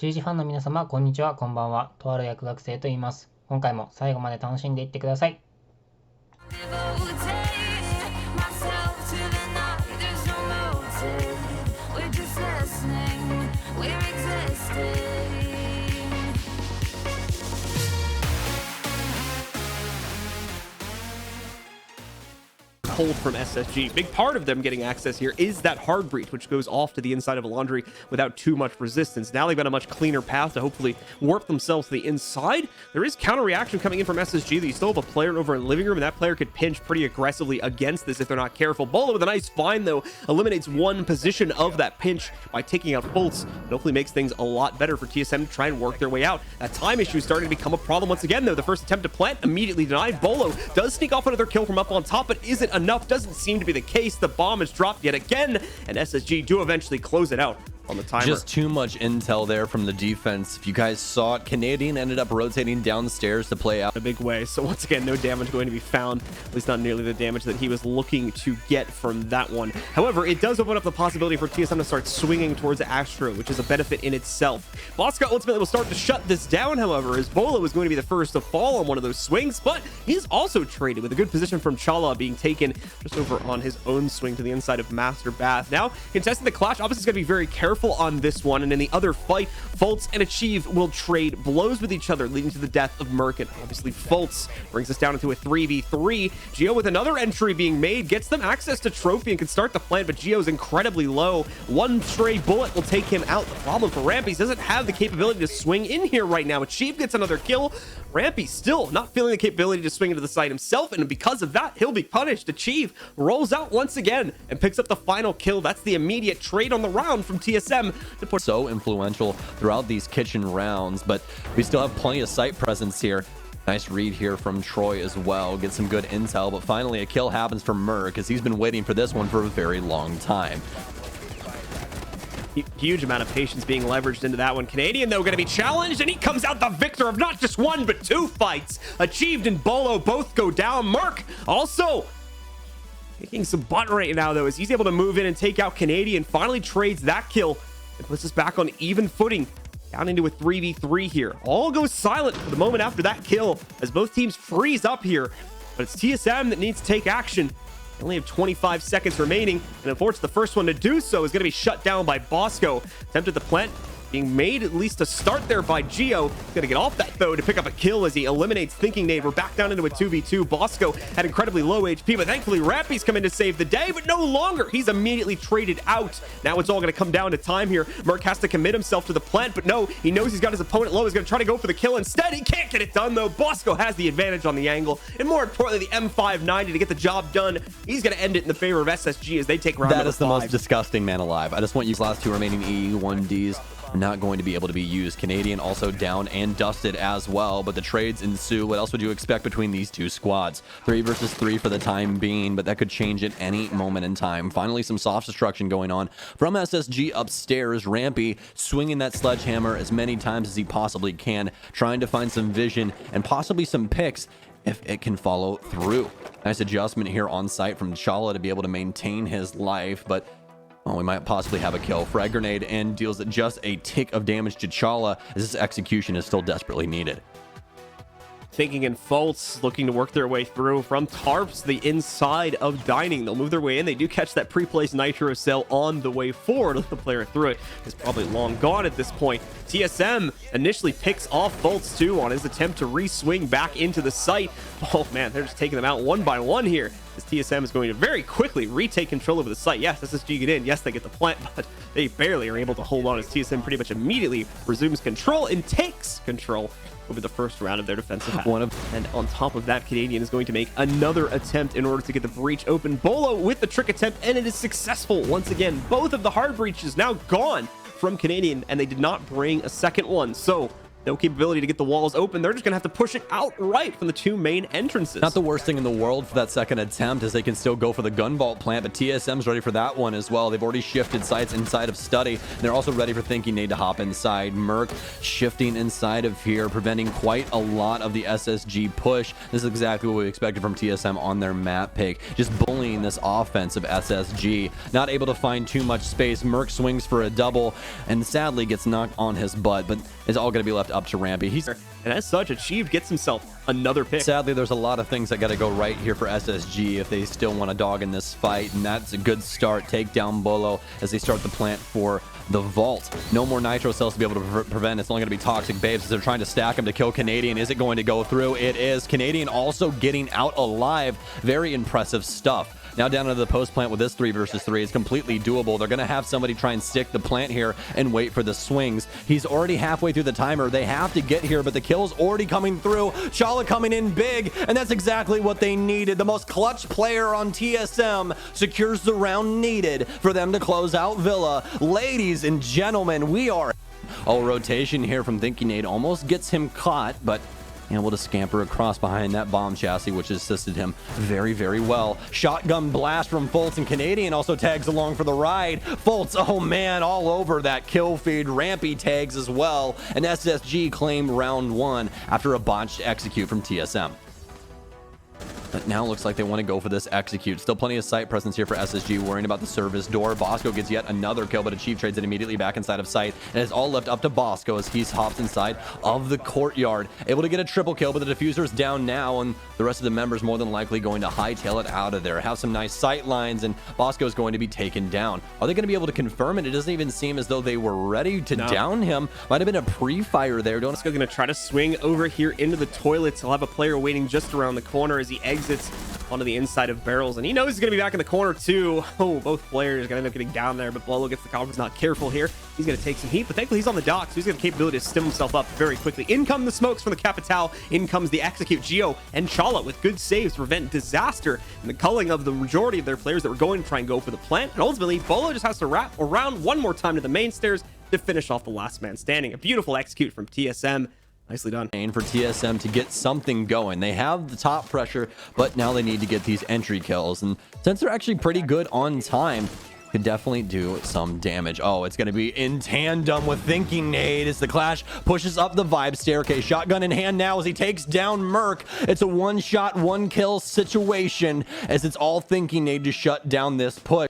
シージファンの皆様、こんにちは、こんばんは。とある薬学生と言います。今回も最後まで楽しんでいってください。Pulled from SSG. Big part of them getting access here is that hard breach, which goes off to the inside of a laundry without too much resistance. Now they've got a much cleaner path to hopefully warp themselves to the inside. There is counter reaction coming in from SSG that you still have a player over in living room, and that player could pinch pretty aggressively against this if they're not careful. Bolo with a nice find though eliminates one position of that pinch by taking out Fultz. It hopefully makes things a lot better for TSM to try and work their way out. That time issue is starting to become a problem once again though. The first attempt to plant immediately denied. Bolo does sneak off another kill from up on top, but isn't enough. Doesn't seem to be the case. The bomb is dropped yet again, and SSG do eventually close it out on the timer. Just too much intel there from the defense. If you guys saw it, Canadian ended up rotating downstairs to play out a big way. So once again, no damage going to be found, at least not nearly the damage that he was looking to get from that one. However, it does open up the possibility for TSM to start swinging towards Astro, which is a benefit in itself. Bosco ultimately will start to shut this down, however, as Bolo is going to be the first to fall on one of those swings, but he's also traded with a good position from Chala being taken just over on his own swing to the inside of Master Bath. Now, contesting the clash, obviously is going to be very careful on this one, and in the other fight, Fultz and Achieve will trade blows with each other, leading to the death of Merkin. Obviously, Fultz brings us down into a 3v3. Geo with another entry being made gets them access to Trophy and can start the plant, but Geo's incredibly low. One stray bullet will take him out. The problem for Rampy, he doesn't have the capability to swing in here right now. Achieve gets another kill. Rampy still not feeling the capability to swing into the site himself, and because of that, he'll be punished. Achieve rolls out once again and picks up the final kill. That's the immediate trade on the round from TSM. So influential throughout these kitchen rounds, but we still have plenty of site presence here. Nice read here from Troy as well. Get some good intel, but finally a kill happens for Mur because he's been waiting for this one for a very long time. Huge amount of patience being leveraged into that one. Canadian, though, going to be challenged, and he comes out the victor of not just one, but two fights. Achieved and Bolo both go down. Merc also taking some butt right now, though, as he's able to move in and take out Canadian. Finally trades that kill and puts us back on even footing, down into a 3v3 here. All goes silent for the moment after that kill as both teams freeze up here, but it's TSM that needs to take action. They only have 25 seconds remaining, and unfortunately the first one to do so is going to be shut down by Bosco. Attempted the plant being made at least to start there by Geo. He's gonna get off that though to pick up a kill as he eliminates Thinking Nade. We're back down into a 2v2. Bosco had incredibly low HP, but thankfully Rampy's come in to save the day, but no longer. He's immediately traded out. Now it's all gonna come down to time here. Merc has to commit himself to the plant, but no, he knows he's got his opponent low. He's gonna try to go for the kill instead. He can't get it done though. Bosco has the advantage on the angle, and more importantly, the M590 to get the job done. He's gonna end it in the favor of SSG as they take round number 5. That is the most disgusting man alive. I just want you last two remaining E1Ds not going to be able to be used. Canadian also down and dusted as well, but the trades ensue. What else would you expect between these two squads? 3 versus 3 for the time being, but that could change at any moment in time. Finally, some soft destruction going on from SSG upstairs. Rampy swinging that sledgehammer as many times as he possibly can, trying to find some vision and possibly some picks if it can follow through. Nice adjustment here on site from Chala to be able to maintain his life, but we might possibly have a kill. Frag grenade and deals just a tick of damage to Chala as this execution is still desperately needed. Thinking and Fultz looking to work their way through from tarps the inside of dining. They'll move their way in. They do catch that pre-placed nitro cell on the way forward. The player through it is probably long gone at this point. TSM initially picks off Fultz too on his attempt to re-swing back into the site. Oh man, they're just taking them out one by one here, as TSM is going to very quickly retake control over the site. Yes, SSG get in. Yes, they get the plant, but they barely are able to hold on as TSM pretty much immediately resumes control and takes control over the first round of their defensive half. And on top of that, Canadian is going to make another attempt in order to get the breach open. Bolo with the trick attempt, and it is successful once again. Both of the hard breaches now gone from Canadian, and they did not bring a second one. So no capability to get the walls open. They're just gonna have to push it outright from the two main entrances. Not the worst thing in the world for that second attempt, as they can still go for the gun vault plant, but TSM's ready for that one as well. They've already shifted sights inside of Study. They're also ready for Thinking Nade to hop inside. Merc shifting inside of here, preventing quite a lot of the SSG push. This is exactly what we expected from TSM on their map pick, just bullying this offense of SSG. Not able to find too much space. Merc swings for a double and sadly gets knocked on his butt, but it's all going to be left up to Rampy. And as such, Achieved gets himself another pick. Sadly, there's a lot of things that got to go right here for SSG if they still want to dog in this fight, and that's a good start. Take down Bolo as they start the plant for the vault. No more nitro cells to be able to prevent. It's only going to be Toxic Babes as they're trying to stack him to kill Canadian. Is it going to go through? It is. Canadian also getting out alive. Very impressive stuff. Now down into the post plant with this 3 versus 3 is completely doable. They're going to have somebody try and stick the plant here and wait for the swings. He's already halfway through the timer. They have to get here, but the kill's already coming through. Chala coming in big, and that's exactly what they needed. The most clutch player on TSM secures the round needed for them to close out Villa. Ladies and gentlemen, we are... Oh, rotation here from Thinking Nade almost gets him caught, but able to scamper across behind that bomb chassis, which assisted him very, very well. Shotgun blast from Fultz, and Canadian also tags along for the ride. Fultz, oh man, all over that kill feed. Rampy tags as well, and SSG claimed round 1 after a botched execute from TSM. But now it looks like they want to go for this execute. Still plenty of site presence here for SSG, worrying about the service door. Bosco gets yet another kill, but Achieve trades it immediately back inside of sight. And it's all left up to Bosco as he hops inside of the courtyard. Able to get a triple kill, but the diffuser's down now, and the rest of the members more than likely going to hightail it out of there. Have some nice sight lines, and Bosco's going to be taken down. Are they going to be able to confirm it? It doesn't even seem as though they were ready to down him. Might have been a pre-fire there. Bosco going to try to swing over here into the toilets. He'll have a player waiting just around the corner as he exits onto the inside of barrels, and he knows he's going to be back in the corner too. Oh, both players are going to end up getting down there, but Blolo gets the confidence, not careful here. He's going to take some heat, but thankfully he's on the dock, so he's got the capability to stim himself up very quickly. In come the smokes from the Capital. In comes the execute. Geo and Chala with good saves to prevent disaster and the culling of the majority of their players that were going to try and go for the plant. And ultimately, Bolo just has to wrap around one more time to the main stairs to finish off the last man standing. A beautiful execute from TSM. Nicely done. For TSM to get something going. They have the top pressure, but now they need to get these entry kills. And since they're actually pretty good on time, could definitely do some damage. Oh, it's going to be in tandem with Thinking Nade as the Clash pushes up the vibe staircase. Shotgun in hand now as he takes down Merc. It's a one-shot, one-kill situation as it's all Thinking Nade to shut down this push.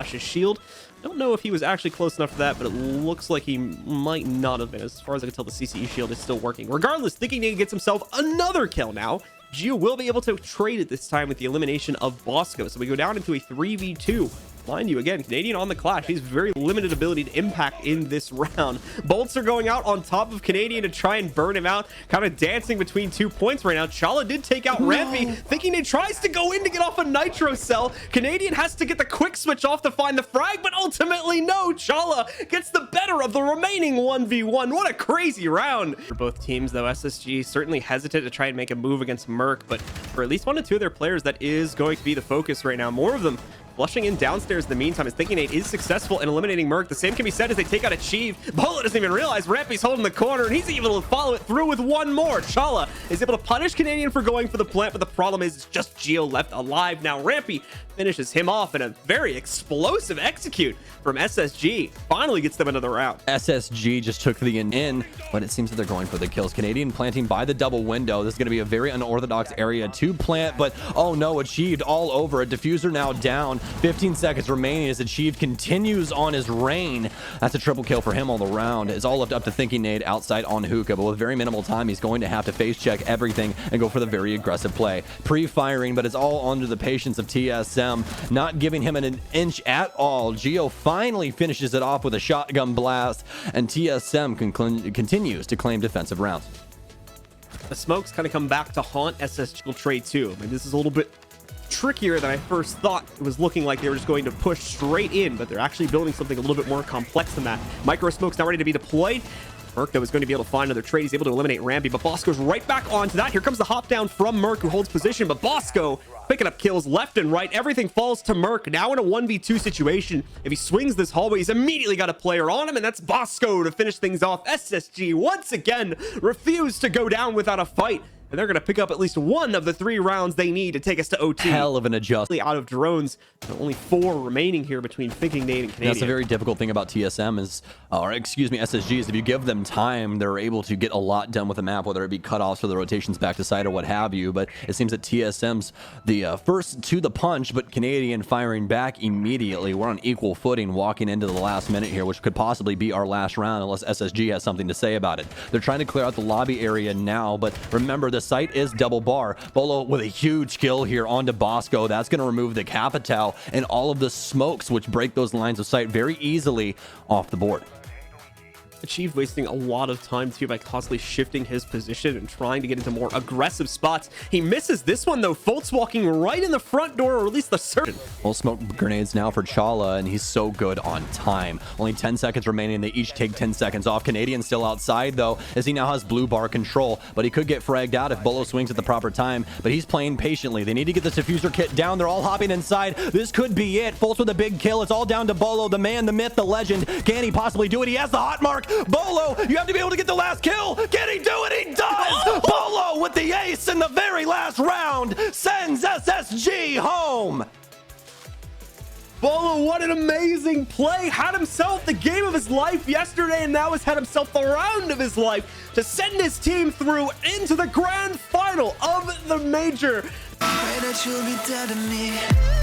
His shield. Don't know if he was actually close enough for that, but it looks like he might not have been. As far as I can tell, the CCE shield is still working. Regardless, Thinking Nade gets himself another kill now. Gio will be able to trade it this time with the elimination of Bosco. So we go down into a 3v2. Mind you, again, Canadian on the Clash. He's very limited ability to impact in this round. Bolts are going out on top of Canadian to try and burn him out. Kind of dancing between 2 points right now. Chala did take out Rampy. Thinking he tries to go in to get off a nitro cell. Canadian has to get the quick switch off to find the frag, but ultimately no. Chala gets the better of the remaining 1v1. What a crazy round for both teams, though. SSG certainly hesitant to try and make a move against Merc, but for at least 1 or 2 of their players, that is going to be the focus right now. More of them flushing in downstairs in the meantime as Thinking Nade is successful in eliminating Merc. The same can be said as they take out Achieve. Bolo doesn't even realize Rampy's holding the corner, and he's able to follow it through with one more. Chala is able to punish Canadian for going for the plant, but the problem is it's just Geo left alive. Now Rampy finishes him off in a very explosive execute from SSG. Finally gets them another round. SSG just took the in, but it seems that they're going for the kills. Canadian planting by the double window. This is going to be a very unorthodox area to plant, but oh no, Achieved all over it. Diffuser now down. 15 seconds remaining as Achieved continues on his reign. That's a triple kill for him all around. It's all left up to Thinking Nade outside on Hookah, but with very minimal time, he's going to have to face check everything and go for the very aggressive play. Pre-firing, but it's all under the patience of TSM, not giving him an inch at all. Geo finally finishes it off with a shotgun blast, and TSM continues to claim defensive rounds. The smokes kind of come back to haunt SSG trade too. I mean, this is a little bit trickier than I first thought. It was looking like they were just going to push straight in, but they're actually building something a little bit more complex than that. Micro smokes now ready to be deployed. Merc, though, is going to be able to find another trade. He's able to eliminate Ramby, but Bosco's right back onto that. Here comes the hop down from Merc, who holds position, but Bosco picking up kills left and right. Everything falls to Merc. Now in a 1v2 situation. If he swings this hallway, he's immediately got a player on him, and that's Bosco to finish things off. SSG once again refused to go down without a fight. And they're going to pick up at least one of the 3 rounds they need to take us to OT. Hell of an adjustment. Out of drones, only 4 remaining here between Thinking Nate and Canadian. That's a very difficult thing about TSM is, or excuse me, SSG is if you give them time, they're able to get a lot done with the map, whether it be cutoffs or the rotations back to side or what have you. But it seems that TSM's the first to the punch, but Canadian firing back immediately. We're on equal footing walking into the last minute here, which could possibly be our last round unless SSG has something to say about it. They're trying to clear out the lobby area now, but remember the site is double bar. Bolo with a huge kill here onto Bosco. That's going to remove the Capital and all of the smokes, which break those lines of sight very easily off the board. Achieved wasting a lot of time too by constantly shifting his position and trying to get into more aggressive spots. He misses this one though. Fultz walking right in the front door, or at least the surgeon. Well, smoke grenades now for Chala, and he's so good on time. Only 10 seconds remaining. They each take 10 seconds off. Canadian still outside though, as he now has blue bar control, but he could get fragged out if Bolo swings at the proper time, but he's playing patiently. They need to get the diffuser kit down. They're all hopping inside. This could be it. Fultz with a big kill. It's all down to Bolo, the man, the myth, the legend. Can he possibly do it? He has the hot mark. Bolo, you have to be able to get the last kill. Can he do it? He does. Bolo with the ace in the very last round sends SSG home. Bolo, what an amazing play. Had himself the game of his life yesterday, and now has had himself the round of his life to send his team through into the grand final of the major. Pray that you'll be dead to me.